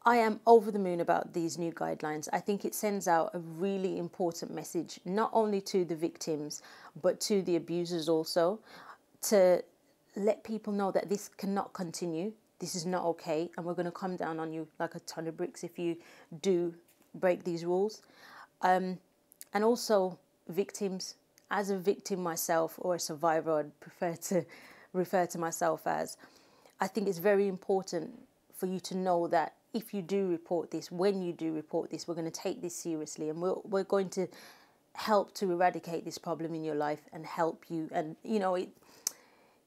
I am over the moon about these new guidelines. I think it sends out a really important message, not only to the victims, but to the abusers also, to let people know that this cannot continue. This is not okay. And we're going to come down on you like a ton of bricks if you do break these rules. And also victims. As a victim myself, or a survivor, I'd prefer to refer to myself as, I think it's very important for you to know that if you do report this, when you do report this, we're going to take this seriously, and we're going to help to eradicate this problem in your life and help you. And, you know,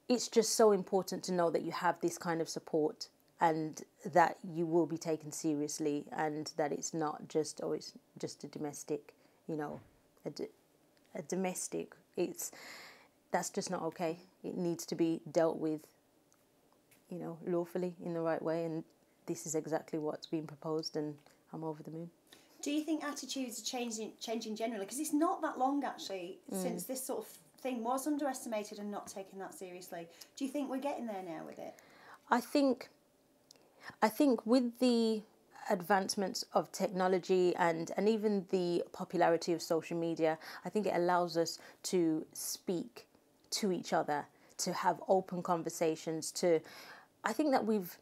it's just so important to know that you have this kind of support and that you will be taken seriously, and that it's not just always just a domestic, you know, a domestic. That's just not okay. It needs to be dealt with, you know, lawfully in the right way, and this is exactly what's been proposed, and I'm over the moon. Do you think attitudes are changing generally? Because it's not that long, actually, since this sort of thing was underestimated and not taken that seriously. Do you think we're getting there now with it? I think with the advancements of technology and even the popularity of social media, I think it allows us to speak to each other, to have open conversations, I think that we've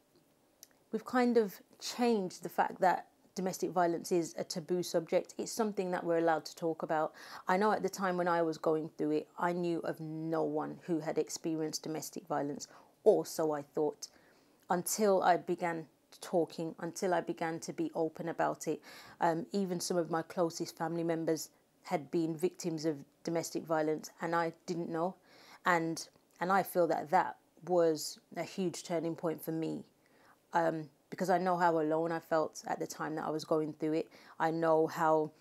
kind of changed the fact that domestic violence is a taboo subject. It's something that we're allowed to talk about. I know at the time when I was going through it, I knew of no one who had experienced domestic violence, or so I thought, until I began talking, until I began to be open about it. Even some of my closest family members had been victims of domestic violence, and I didn't know. And I feel that was a huge turning point for me. Because I know how alone I felt at the time that I was going through it. I know how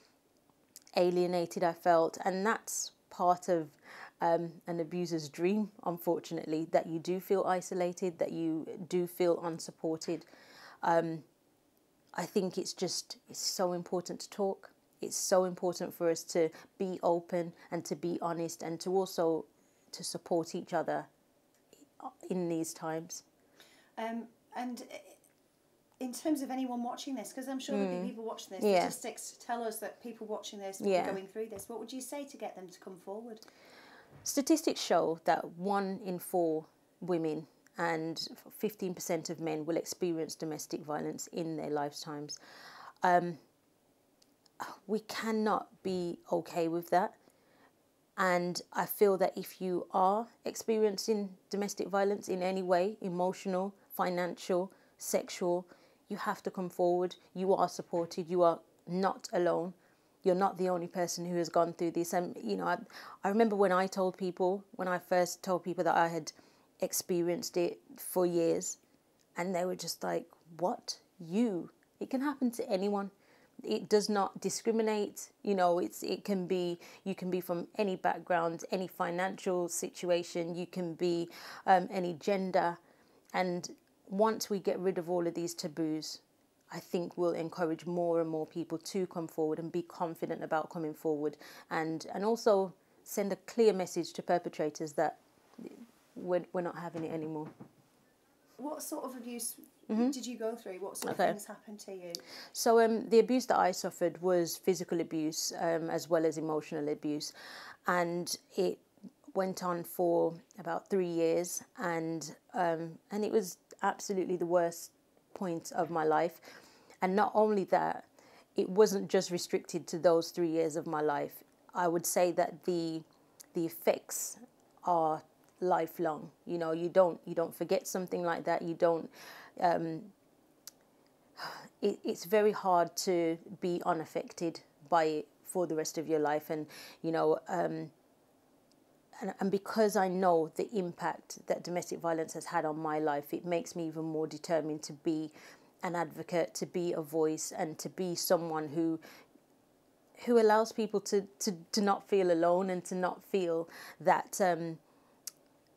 alienated I felt, and that's part of an abuser's dream, unfortunately, that you do feel isolated, that you do feel unsupported. I think it's so important to talk. It's so important for us to be open and to be honest, and to also to support each other in these times. And in terms of anyone watching this, because I'm sure there'll be people watching this, statistics tell us that people watching this will be going through this. What would you say to get them to come forward? Statistics show that 1 in 4 women and 15% of men will experience domestic violence in their lifetimes. We cannot be okay with that. And I feel that if you are experiencing domestic violence in any way, emotional, financial, sexual, you have to come forward. You are supported. You are not alone. You're not the only person who has gone through this. And, you know, I remember when I first told people that I had experienced it for years, and they were just like, what? It can happen to anyone. It does not discriminate. You know, you can be from any background, any financial situation, you can be any gender. And once we get rid of all of these taboos, I think we'll encourage more and more people to come forward and be confident about coming forward, and also send a clear message to perpetrators that we're not having it anymore. What sort of abuse did you go through? What sort of things happened to you? So the abuse that I suffered was physical abuse as well as emotional abuse, and it went on for about 3 years, and it was absolutely the worst point of my life. And not only that, it wasn't just restricted to those 3 years of my life. I would say that the effects are lifelong. You know, you don't forget something like that. You don't. It's very hard to be unaffected by it for the rest of your life, and you know. And because I know the impact that domestic violence has had on my life, it makes me even more determined to be an advocate, to be a voice, and to be someone who allows people to not feel alone, and to not feel that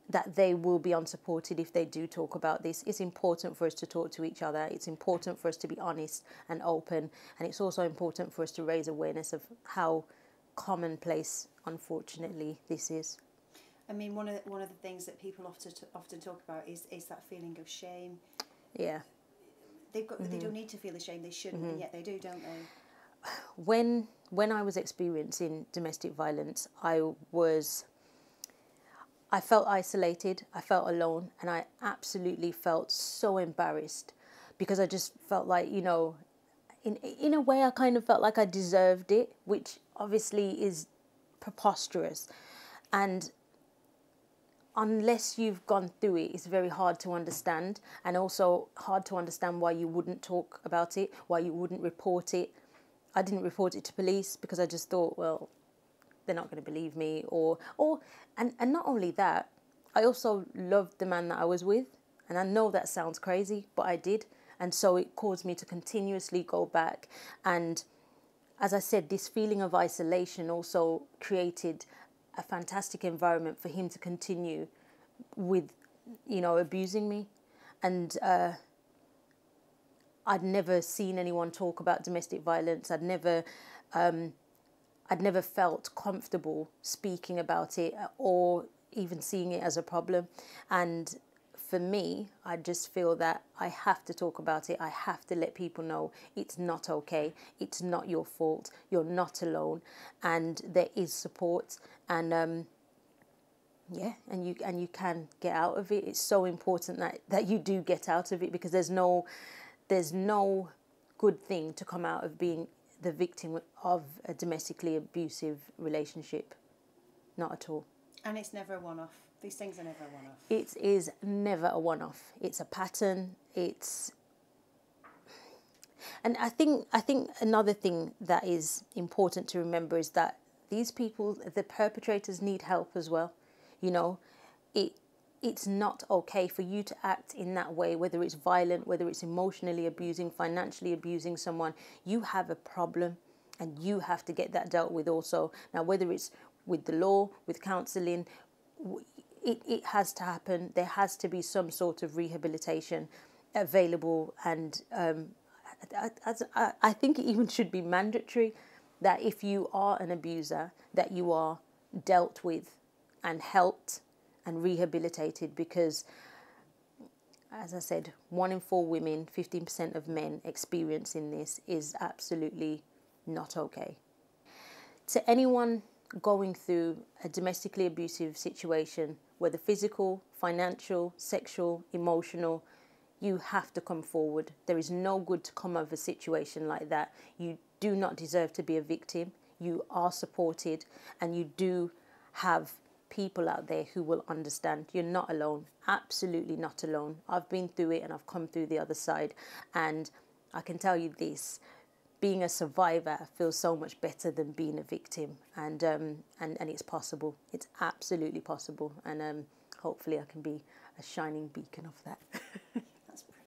that they will be unsupported if they do talk about this. It's important for us to talk to each other. It's important for us to be honest and open. And it's also important for us to raise awareness of how commonplace, unfortunately, this is. I mean, one of the things that people often talk about is that feeling of shame. Yeah. they've got, they don't need to feel ashamed, they shouldn't, and yet they do, don't they? When I was experiencing domestic violence, I felt isolated, I felt alone, and I absolutely felt so embarrassed, because I just felt like, you know, in a way I kind of felt like I deserved it, which obviously is preposterous. And unless you've gone through it, it's very hard to understand, and also hard to understand why you wouldn't talk about it, why you wouldn't report it. I didn't report it to police because I just thought, well, they're not going to believe me, and not only that, I also loved the man that I was with, and I know that sounds crazy, but I did, and so it caused me to continuously go back. And as I said, this feeling of isolation also created a fantastic environment for him to continue with, you know, abusing me. And I'd never seen anyone talk about domestic violence. I'd never felt comfortable speaking about it or even seeing it as a problem. And for me, I just feel that I have to talk about it. I have to let people know it's not okay. It's not your fault. You're not alone, and there is support. And yeah, and you can get out of it. It's so important that you do get out of it, because there's no good thing to come out of being the victim of a domestically abusive relationship. Not at all. And it's never a one-off. These things are never a one-off. It is never a one-off. It's a pattern. And I think another thing that is important to remember is that these people, the perpetrators, need help as well. You know, it's not okay for you to act in that way, whether it's violent, whether it's emotionally abusing, financially abusing someone. You have a problem, and you have to get that dealt with also. Now, whether it's with the law, with counselling, it has to happen. There has to be some sort of rehabilitation available, and I think it even should be mandatory that if you are an abuser, that you are dealt with and helped and rehabilitated, because, as I said, 1 in 4 women, 15% of men experiencing this is absolutely not okay. To anyone going through a domestically abusive situation, whether physical, financial, sexual, emotional, you have to come forward. There is no good to come of a situation like that. You do not deserve to be a victim. You are supported, and you do have people out there who will understand. You're not alone. Absolutely not alone. I've been through it, and I've come through the other side. And I can tell you this, being a survivor feels so much better than being a victim. And it's possible. It's absolutely possible. And hopefully I can be a shining beacon of that.